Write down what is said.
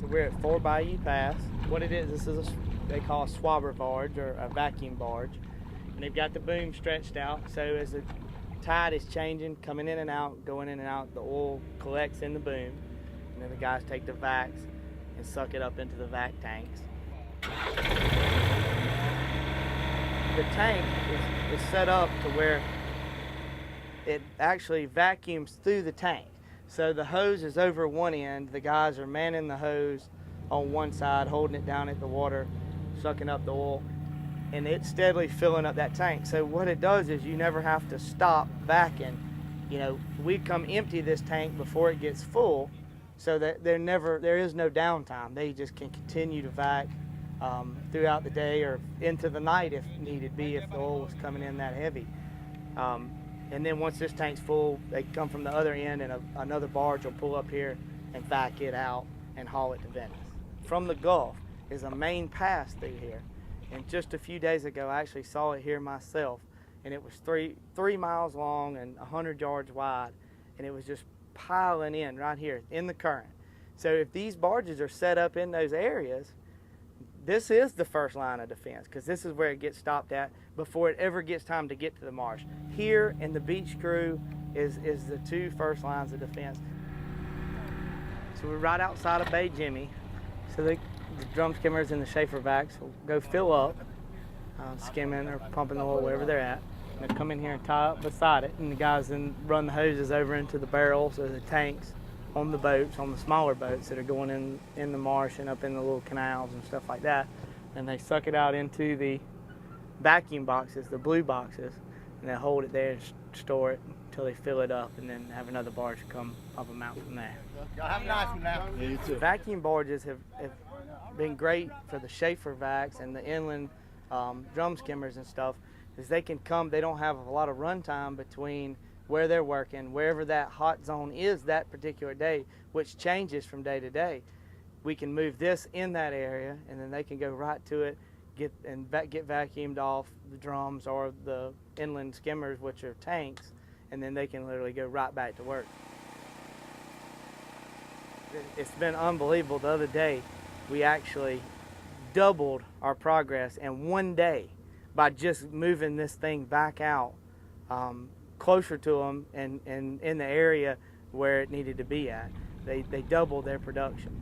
we're at 4 Bayou Pass. What it is, this is they call a swabber barge or a vacuum barge. And they've got the boom stretched out, so as the tide is changing, coming in and out, going in and out, the oil collects in the boom, and then the guys take the vacs and suck it up into the vac tanks. The tank is set up to where it actually vacuums through the tank. So the hose is over one end, the guys are manning the hose on one side, holding it down at the water, sucking up the oil, and it's steadily filling up that tank. So what it does is you never have to stop vacuuming. You know, we come empty this tank before it gets full, so that there is no downtime. They just can continue to vac throughout the day or into the night if needed be, if the oil was coming in that heavy. And then once this tank's full, they come from the other end, and another barge will pull up here and vac it out and haul it to Venice. From the Gulf is a main pass through here. And just a few days ago, I actually saw it here myself, and it was three miles long and 100 yards wide, and it was just piling in right here in the current. So if these barges are set up in those areas, this is the first line of defense, because this is where it gets stopped at before it ever gets time to get to the marsh. Here and the beach crew is the two first lines of defense. So we're right outside of Bay Jimmy. So the drum skimmers and the Schaefer vacs will go fill up, skimming or pumping the oil wherever they're at. And they'll come in here and tie up beside it, and the guys then run the hoses over into the barrels or the tanks on the boats, on the smaller boats that are going in the marsh and up in the little canals and stuff like that. And they suck it out into the vacuum boxes, the blue boxes, and they hold it there and store it until they fill it up, and then have another barge come pump them out from there. Y'all have a nice one now. Yeah, you too. Vacuum barges have been great for the Schaefer vacs and the inland drum skimmers and stuff, is they can come, they don't have a lot of run time between where they're working, wherever that hot zone is that particular day, which changes from day to day. We can move this in that area, and then they can go right to it, get vacuumed off the drums or the inland skimmers, which are tanks, and then they can literally go right back to work. It's been unbelievable. The other day, we actually doubled our progress in one day by just moving this thing back out closer to them and in the area where it needed to be at. They doubled their production.